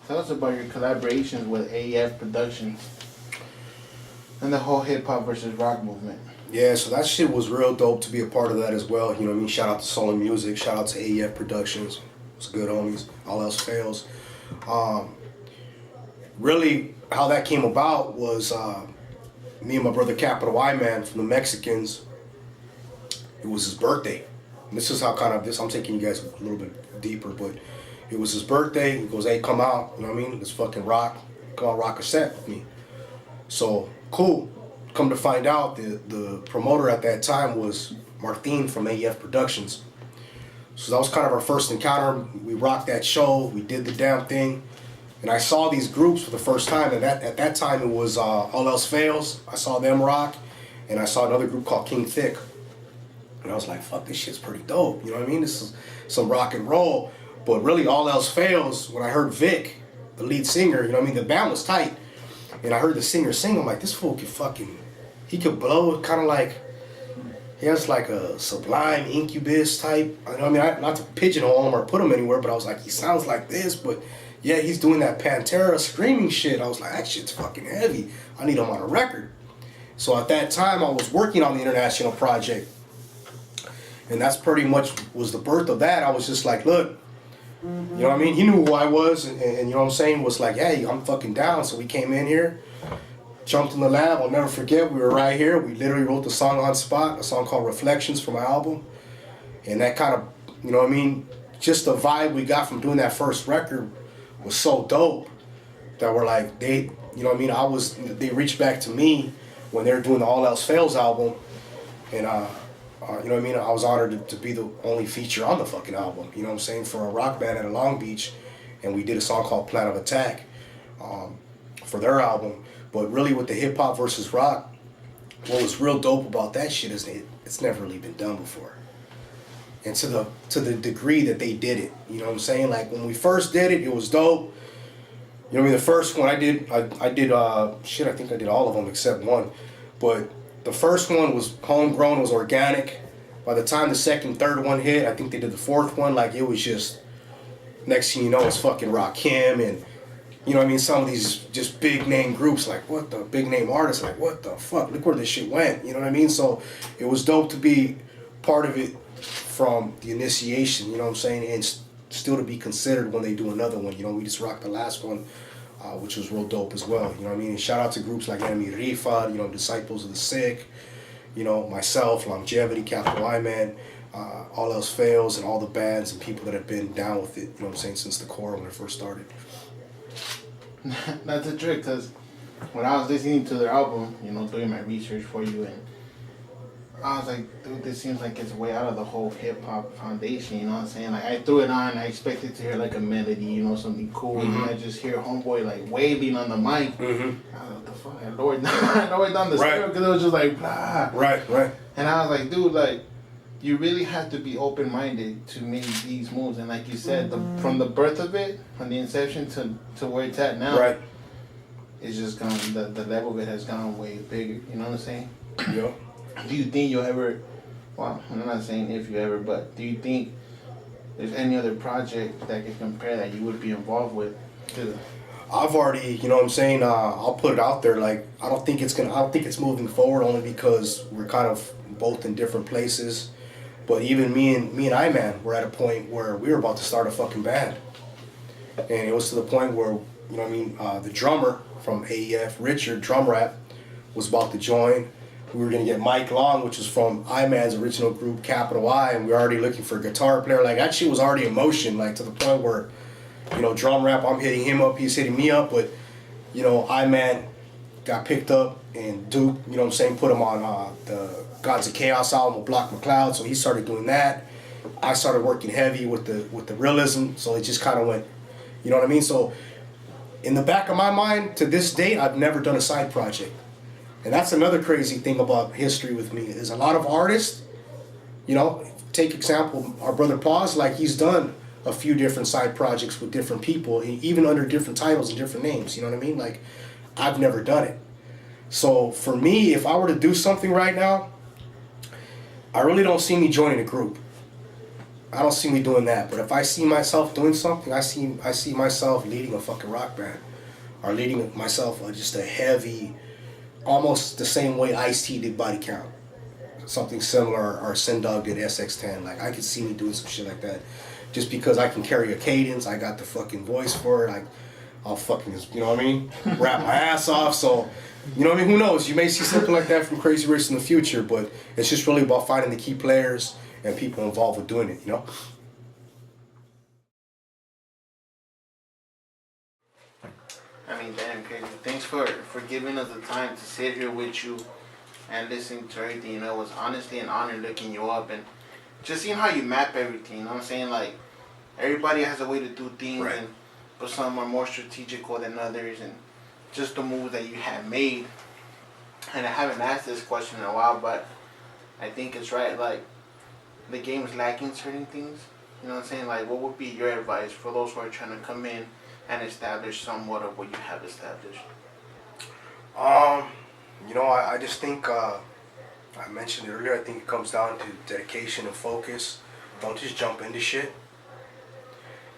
Tell us about your collaborations with AEF Productions and the whole hip hop versus rock movement. Yeah, so that shit was real dope to be a part of that as well. You know what I mean? Shout out to Soul and Music. Shout out to AEF Productions. It's good homies. All else fails. Really, how that came about was me and my brother Capital I Man from the Mexicans. It was his birthday. And this is how kind of this, I'm taking you guys a little bit deeper, but it was his birthday. He goes, hey, come out. You know what I mean? Let's fucking rock. Come out, rock a set with me. So, cool. Come to find out, the promoter at that time was Martin from AEF Productions. So that was kind of our first encounter. We rocked that show. We did the damn thing. And I saw these groups for the first time. And at that time, it was All Else Fails. I saw them rock. And I saw another group called King Thick. And I was like, fuck, this shit's pretty dope. You know what I mean? This is some rock and roll. But really, All Else Fails, when I heard Vic, the lead singer, you know what I mean? The band was tight. And I heard the singer sing. I'm like, this fool could fucking... He could blow kind of like, he has like a Sublime, Incubus type. I mean, not to pigeonhole him or put him anywhere, but I was like, he sounds like this, but yeah, he's doing that Pantera screaming shit. I was like, that shit's fucking heavy. I need him on a record. So at that time, I was working on the international project. And that's pretty much was the birth of that. I was just like, look, you know what I mean? He knew who I was, and you know what I'm saying? Was like, hey, I'm fucking down. So we came in here. Jumped in the lab. I'll never forget. We were right here. We literally wrote the song on spot, a song called Reflections for my album. And that kind of, you know what I mean, just the vibe we got from doing that first record was so dope that we're like, they, you know what I mean, they reached back to me when they were doing the All Else Fails album. And, you know what I mean, I was honored to be the only feature on the fucking album, you know what I'm saying, for a rock band at Long Beach. And we did a song called Plan of Attack for their album. But really with the hip hop versus rock, what was real dope about that shit is it's never really been done before. And to the degree that they did it, you know what I'm saying? Like when we first did it, it was dope. You know what I mean? The first one I did shit, I think I did all of them except one. But the first one was homegrown, it was organic. By the time the second, third one hit, I think they did the fourth one, like it was just, next thing you know, it's fucking Rakim and you know what I mean? Some of these just big name groups, like what the big name artists, like what the fuck? Look where this shit went. You know what I mean? So it was dope to be part of it from the initiation. You know what I'm saying? And still to be considered when they do another one. You know, we just rocked the last one, which was real dope as well. You know what I mean? And shout out to groups like Enemy Rifa, you know, Disciples of the Sick, you know, myself, Longevity, Capital I Man, All Else Fails, and all the bands and people that have been down with it. You know what I'm saying? Since the core when it first started. That's a trick, because when I was listening to their album, you know, doing my research for you, and I was like, dude, this seems like it's way out of the whole hip-hop foundation, you know what I'm saying? Like, I threw it on, I expected to hear, like, a melody, you know, something cool, and I just hear Homeboy, like, waving on the mic. I was like, what the fuck? I lowered down the stereo, because it was just like, blah. Right. And I was like, dude, like, you really have to be open-minded to make these moves. And like you said, from the birth of it, from the inception to where it's at now, right, it's just gone, the level of it has gone way bigger. You know what I'm saying? Yeah. Do you think you'll ever, well, I'm not saying if you ever, but do you think there's any other project that can compare that you would be involved with? I've already, you know what I'm saying, I'll put it out there, like, I don't think it's moving forward only because we're kind of both in different places. But even me and I-Man were at a point where we were about to start a fucking band. And it was to the point where, you know what I mean, the drummer from AEF, Richard, drum rap, was about to join. We were going to get Mike Long, which was from I-Man's original group, Capital I, and we were already looking for a guitar player. Like, that shit was already in motion, like, to the point where, you know, drum rap, I'm hitting him up, he's hitting me up, but, you know, I-Man got picked up, and Duke, you know what I'm saying, put him on the Gods of Chaos album with Block McLeod, so he started doing that. I started working heavy with the realism, so it just kind of went, you know what I mean? So in the back of my mind, to this date, I've never done a side project. And that's another crazy thing about history with me, is a lot of artists, you know, take example, our brother Paz, like he's done a few different side projects with different people, even under different titles and different names, you know what I mean? Like, I've never done it. So for me, if I were to do something right now, I really don't see me joining a group. I don't see me doing that. But if I see myself doing something, I see myself leading a fucking rock band, or leading myself just a heavy, almost the same way Ice-T did Body Count, something similar, or Sin Dog did SX10. Like I could see me doing some shit like that, just because I can carry a cadence. I got the fucking voice for it. I'll fucking, you know what I mean, rap my ass off. So, you know what I mean, who knows? You may see something like that from Krazy Race in the future, but it's just really about finding the key players and people involved with doing it, you know? I mean, damn, Krazy. Thanks for giving us the time to sit here with you and listening to everything. You know, it was honestly an honor looking you up and just seeing how you map everything. You know what I'm saying? Like, everybody has a way to do things, Right. and but some are more strategical than others, and just the moves that you have made. And I haven't asked this question in a while, but I think it's right. Like, the game is lacking certain things. You know what I'm saying? Like, what would be your advice for those who are trying to come in and establish somewhat of what you have established? You know, I just think, I mentioned it earlier, I think it comes down to dedication and focus. Don't just jump into shit.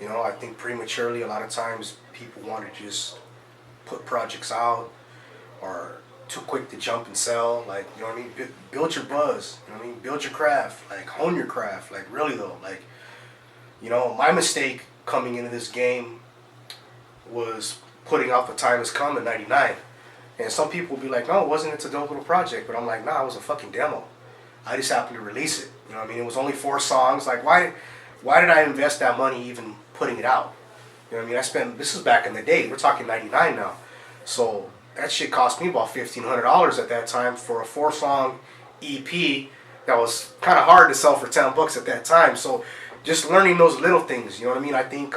You know, I think prematurely a lot of times people want to just put projects out, or too quick to jump and sell. Like, you know what I mean? Build your buzz. You know what I mean? Build your craft. Like, hone your craft. Like, really though. Like, you know, my mistake coming into this game was putting out The Time Has Come in '99. And some people will be like, no, it wasn't. It's a dope little project. But I'm like, nah, it was a fucking demo. I just happened to release it. You know what I mean? It was only 4 songs. Like, why did I invest that money even putting it out? You know what I mean? This is back in the day. We're talking '99 now. So that shit cost me about $1,500 at that time for a 4-song EP that was kind of hard to sell for $10 at that time. So just learning those little things, you know what I mean? I think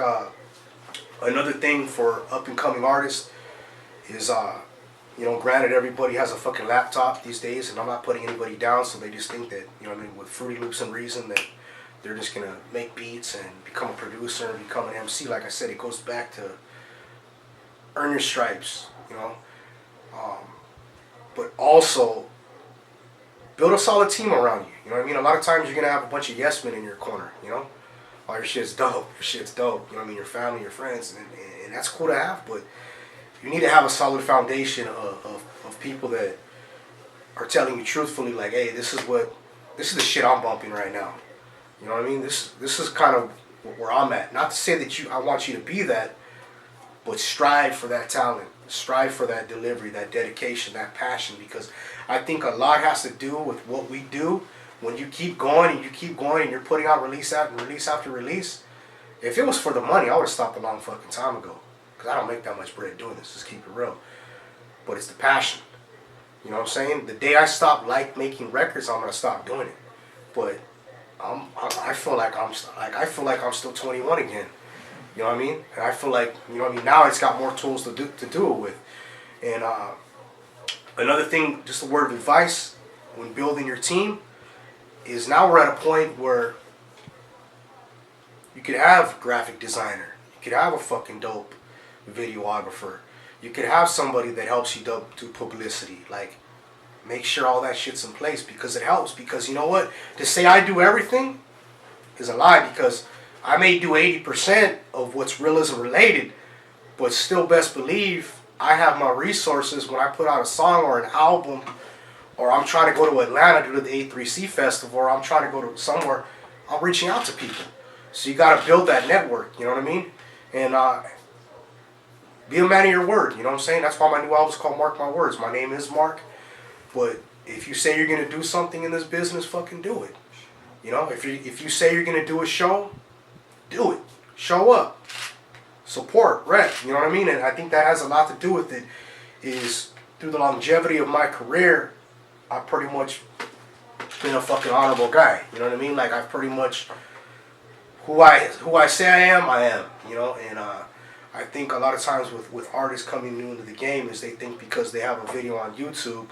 another thing for up-and-coming artists is, you know, granted everybody has a fucking laptop these days, and I'm not putting anybody down, so they just think that, you know what I mean, with Fruity Loops and Reason, that they're just going to make beats and become a producer and become an MC. Like I said, it goes back to earn your stripes, you know? But also build a solid team around you. You know what I mean? A lot of times you're going to have a bunch of yes men in your corner, you know? Oh, your shit's dope. Your shit's dope. You know what I mean? Your family, your friends, and that's cool to have, but you need to have a solid foundation of people that are telling you truthfully, like, hey, this is the shit I'm bumping right now. You know what I mean? This is kind of where I'm at. Not to say that I want you to be that, but strive for that talent. Strive for that delivery, that dedication, that passion, because I think a lot has to do with what we do. When you keep going and you keep going and you're putting out release after release after release, if it was for the money, I would have stopped a long fucking time ago. Because I don't make that much bread doing this, just keep it real. But it's the passion. You know what I'm saying? The day I stop making records, I'm gonna stop doing it. But I feel like I'm still 21 again. You know what I mean? And I feel like, you know what I mean, now it's got more tools to do it with. And another thing, just a word of advice when building your team, is now we're at a point where you could have a graphic designer, you could have a fucking dope videographer, you could have somebody that helps you do publicity. Like, make sure all that shit's in place, because it helps. Because you know what? To say I do everything is a lie, because I may do 80% of what's realism related, but still best believe I have my resources when I put out a song or an album, or I'm trying to go to Atlanta to do the A3C festival, or I'm trying to go to somewhere. I'm reaching out to people. So you got to build that network, you know what I mean? And be a man of your word, you know what I'm saying? That's why my new album's called Mark My Words. My name is Mark, but if you say you're going to do something in this business, fucking do it. You know, if you say you're going to do a show, do it. Show up. Support, rep, you know what I mean? And I think that has a lot to do with it, is through the longevity of my career, I've pretty much been a fucking honorable guy. You know what I mean? Like, I've pretty much, who I say I am, you know? And I think a lot of times with artists coming new into the game is they think because they have a video on YouTube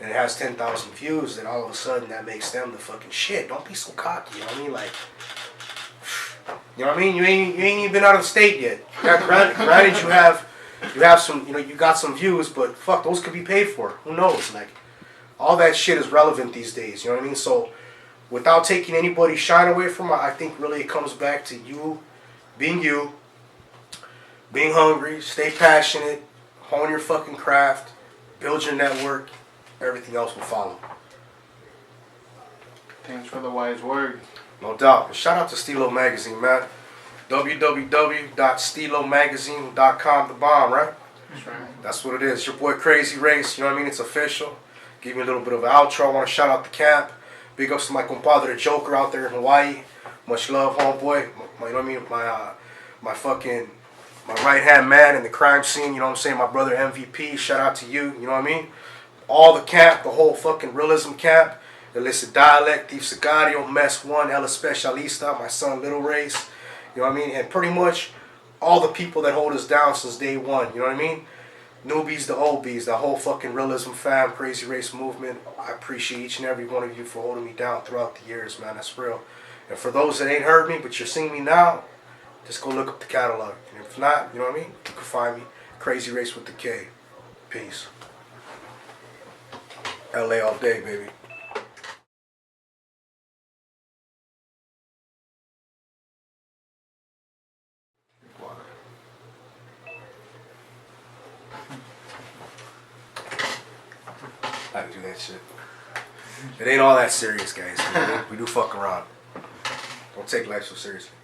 and it has 10,000 views, then all of a sudden that makes them the fucking shit. Don't be so cocky, you know what I mean? Like, you know what I mean? You ain't even been out of the state yet. Yeah, granted you have some, you know, you got some views, but fuck, those could be paid for. Who knows? Like, all that shit is relevant these days, you know what I mean? So without taking anybody's shine away from it, I think really it comes back to you, being hungry, stay passionate, hone your fucking craft, build your network, everything else will follow. Thanks for the wise word. No doubt. And shout out to Steelo Magazine, man. www.steelomagazine.com, the bomb, right? That's right. That's what it is. Your boy Krazy Race, you know what I mean? It's official. Give me a little bit of an outro. I want to shout out the camp. Big ups to my compadre Joker out there in Hawaii. Much love, homeboy. You know what I mean? My right hand man in the crime scene. You know what I'm saying? My brother MVP. Shout out to you. You know what I mean? All the camp, the whole fucking realism camp. Illicit Dialect, Thief Sicario, Mess 1, El Especialista, my son Little Race. You know what I mean? And pretty much all the people that hold us down since day one. You know what I mean? Newbies, the OBs, the whole fucking realism fam, Krazy Race movement. I appreciate each and every one of you for holding me down throughout the years, man. That's real. And for those that ain't heard me, but you're seeing me now, just go look up the catalog. And if not, you know what I mean? You can find me. Krazy Race with the K. Peace. LA all day, baby. I can do that shit. It ain't all that serious, guys. We do fuck around. Don't take life so seriously.